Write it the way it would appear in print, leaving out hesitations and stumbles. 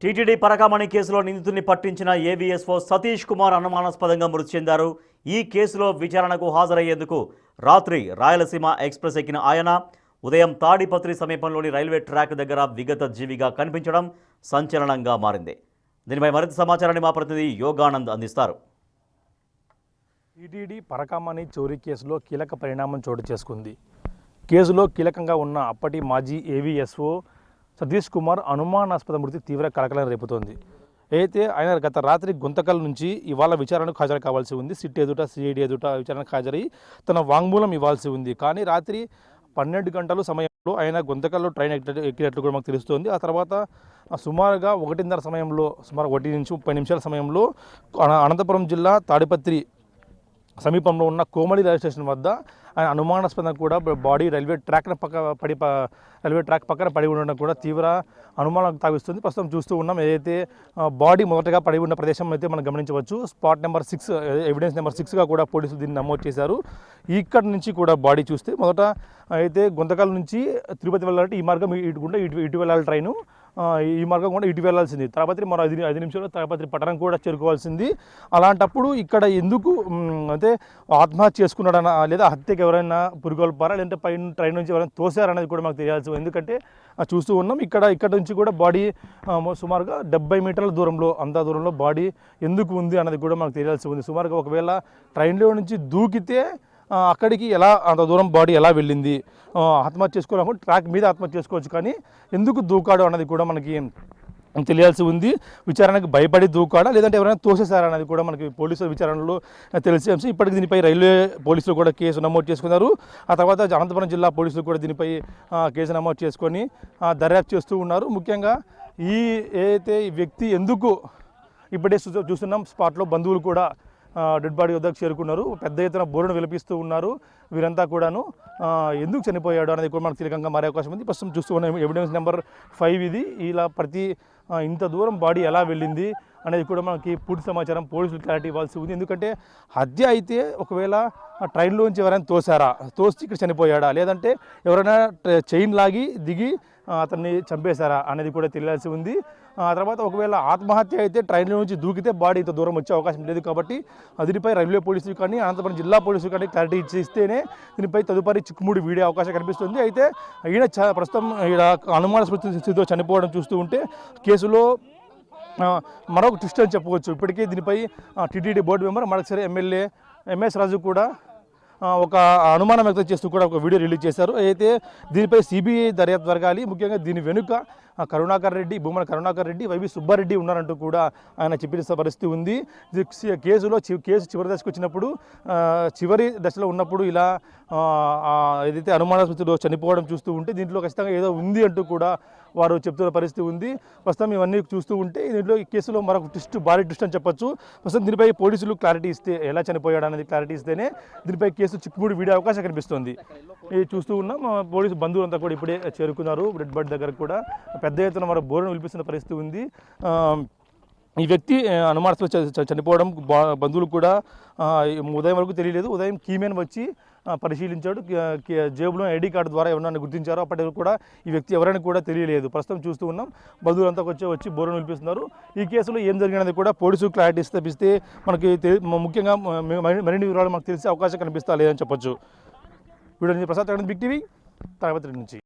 TTD Parakamani కేసులో నిందితుడిని పట్టించిన ఏవీఎస్ఓ సతీష్ కుమార్ అనుమానాస్పదంగా మృతి చెందారు. ఈ కేసులో విచారణకు హాజరయ్యేందుకు రాత్రి రాయలసీమ ఎక్స్ప్రెస్ ఎక్కిన ఆయన ఉదయం తాడిపత్రి సమీపంలోని రైల్వే ట్రాక్ దగ్గర విగత జీవిగా కనిపించడం సంచలనంగా మారింది. దీనిపై మరింత సమాచారాన్ని మా ప్రతినిధి యోగానంద్ అందిస్తారు. టీటీడీ పరకామణి చోరీ కేసులో కీలక పరిణామం చోటు చేసుకుంది. కేసులో కీలకంగా ఉన్న అప్పటి మాజీ ఏవీఎస్ఓ సతీష్ కుమార్ అనుమానాస్పద మృతి తీవ్ర కలకలం రేపుతోంది. అయితే ఆయన గత రాత్రి గుంతకల్ నుంచి ఇవాళ విచారణకు హాజరు కావాల్సి ఉంది. సిట్ ఎదుట సిఐడి ఎదుట విచారణకు హాజరై తన వాంగ్మూలం ఇవ్వాల్సి ఉంది. కానీ రాత్రి 12 గంటల సమయంలో ఆయన గుంతకల్లో ట్రైన్ ఎక్కినట్లు కూడా మాకు తెలుస్తోంది. ఆ తర్వాత సుమారుగా 1:30 సమయంలో సుమారు 1 నుంచి 30 నిమిషాల సమయంలో అనంతపురం జిల్లా తాడిపత్రి సమీపంలో ఉన్న కోమలి రైల్వే స్టేషన్ వద్ద ఆయన అనుమానాస్పదంగా కూడా బాడీ రైల్వే ట్రాక్ పక్కన పడి ఉండడం కూడా తీవ్ర అనుమానం తావిస్తుంది. ప్రస్తుతం చూస్తూ ఉన్నాం. ఏదైతే బాడీ మొదటగా పడి ఉన్న ప్రదేశం అయితే మనం గమనించవచ్చు. స్పాట్ నెంబర్ 6 ఎవిడెన్స్ నెంబర్ 6గా కూడా పోలీసులు దీన్ని నమోదు చేశారు. ఇక్కడ నుంచి కూడా బాడీ చూస్తే మొదట అయితే గుంతకల్ నుంచి తిరుపతి వెళ్ళాలంటే ఈ మార్గం ఇటు వెళ్ళాలి ట్రైను. ఈ మార్గం కూడా ఇటు వెళ్లాల్సింది. తాడిపత్రి మరో 5 నిమిషాల్లో తాడిపత్రి పట్టణం కూడా చేరుకోవాల్సింది. అలాంటప్పుడు ఇక్కడ ఎందుకు అంటే ఆత్మహత్య చేసుకున్నాడన్నా లేదా హత్యకి ఎవరైనా పురిగొల్పారా లేదంటే పైన ట్రైన్ నుంచి ఎవరైనా తోసారనేది కూడా మాకు తెలియాల్సి. ఎందుకంటే చూస్తూ ఉన్నాం ఇక్కడ నుంచి కూడా బాడీ సుమారుగా 70 మీటర్ల దూరంలో అంత దూరంలో బాడీ ఎందుకు ఉంది అన్నది కూడా మనకు తెలియాల్సి ఉంది. సుమారుగా ఒకవేళ ట్రైన్లో నుంచి దూకితే అక్కడికి ఎలా అంత దూరం బాడీ ఎలా వెళ్ళింది, ఆత్మహత్య చేసుకోవాలనుకుంటే ట్రాక్ మీద ఆత్మహత్య చేసుకోవచ్చు, కానీ ఎందుకు దూకాడు అన్నది కూడా మనకి తెలియాల్సి ఉంది. విచారణకు భయపడి దూకాడా లేదంటే ఎవరైనా తోసేశారా అనేది కూడా మనకి పోలీసుల విచారణలో తెలిసే అంశం. ఇప్పటికి దీనిపై రైల్వే పోలీసులు కూడా కేసు నమోదు చేసుకున్నారు. ఆ తర్వాత అనంతపురం జిల్లా పోలీసులు కూడా దీనిపై కేసు నమోదు చేసుకొని దర్యాప్తు చేస్తూ ఉన్నారు. ముఖ్యంగా ఏదైతే ఈ వ్యక్తి ఎందుకు ఇప్పుడే చూస్తున్నాం స్పాట్లో బంధువులు కూడా డెడ్ బాడీ వద్దకు చేరుకున్నారు. పెద్ద ఎత్తున బోరును విలపిస్తూ ఉన్నారు. వీరంతా కూడాను ఎందుకు చనిపోయాడు అనేది కూడా మనకు కీలకంగా మారే అవకాశం ఉంది. ప్రస్తుతం చూస్తూ ఉన్నాం ఎవిడెన్స్ నెంబర్ 5 ఇది. ఇలా ఇంత దూరం బాడీ ఎలా వెళ్ళింది అనేది కూడా మనకి పూర్తి సమాచారం పోలీసులు క్లారిటీ ఇవ్వాల్సి ఉంది. ఎందుకంటే హత్య అయితే ఒకవేళ ట్రైన్లోంచి ఎవరైనా తోసి ఇక్కడ చనిపోయాడా లేదంటే ఎవరైనా చైన్ లాగి దిగి అతన్ని చంపేశారా అనేది కూడా తెలియాల్సి ఉంది. ఆ తర్వాత ఒకవేళ ఆత్మహత్య అయితే ట్రైన్లో నుంచి దూకితే బాడీ ఇంత దూరం వచ్చే అవకాశం లేదు. కాబట్టి దీనిపై రైల్వే పోలీసులు కానీ అనంతపురం జిల్లా పోలీసులు కానీ క్లారిటీ ఇస్తేనే దీనిపై తదుపరి చిక్కుముడి వీడే అవకాశం కనిపిస్తుంది. అయితే ఈయన ప్రస్తుతం ఈయన అనుమానాస్పద స్థితిలో చనిపోవడం చూస్తూ ఉంటే కేసులో మరొక ట్విస్ట్ అని చెప్పవచ్చు. ఇప్పటికే దీనిపై టీటీడీ బోర్డు మెంబర్ మరొకసారి ఎమ్మెల్యే ఎంఎస్ రాజు కూడా ఒక అనుమానం వ్యక్తం చేస్తూ కూడా ఒక వీడియో రిలీజ్ చేశారు. అయితే దీనిపై సిబిఐ దర్యాప్తు జరగాలి. ముఖ్యంగా దీని వెనుక భూమన కరుణాకర్ రెడ్డి, వైవి సుబ్బారెడ్డి ఉన్నారంటూ కూడా ఆయన చెప్పిన పరిస్థితి ఉంది. కేసు చివరి దశకు వచ్చినప్పుడు చివరి దశలో ఉన్నప్పుడు ఇలా ఏదైతే అనుమానాస్పదలో చనిపోవడం చూస్తూ ఉంటే దీంట్లో ఖచ్చితంగా ఏదో ఉంది అంటూ కూడా వారు చెప్తున్న పరిస్థితి ఉంది. ప్రస్తుతం ఇవన్నీ చూస్తూ ఉంటే దీంట్లో ఈ కేసులో మరొక భారీ ట్విస్ట్ అని చెప్పొచ్చు. ప్రస్తుతం దీనిపై పోలీసులు క్లారిటీ ఇస్తే ఎలా చనిపోయాడు అనేది క్లారిటీ ఇస్తేనే దీనిపై కేసు చిక్కుముడి వీడే అవకాశం కనిపిస్తుంది. ఇది చూస్తూ ఉన్నాం. పోలీసు బంధువులంతా కూడా ఇప్పుడే చేరుకున్నారు. రెడ్ బర్డ్ దగ్గర కూడా పెద్ద ఎత్తున మరో బోరును విలిపిస్తున్న పరిస్థితి ఉంది. ఈ వ్యక్తి అనుమానాస్పద చనిపోవడం బంధువులు కూడా ఉదయం వరకు తెలియలేదు. ఉదయం కీమెన్ వచ్చి పరిశీలించాడు. జేబులో ఐడి కార్డు ద్వారా ఎవరైనా గుర్తించారో అప్పటికి కూడా ఈ వ్యక్తి ఎవరైనా కూడా తెలియలేదు. ప్రస్తుతం చూస్తూ ఉన్నాం బంధువులంతా వచ్చి బోరును విలిపిస్తున్నారు. ఈ కేసులో ఏం జరిగినది కూడా పోలీసులు క్లారిటీ ఇస్తే మనకి ముఖ్యంగా మరిన్ని వివరాలు మనకు తెలిసే అవకాశం కనిపిస్తా లేదని చెప్పొచ్చు. Video Prasad big TV Tadipatri నుంచి.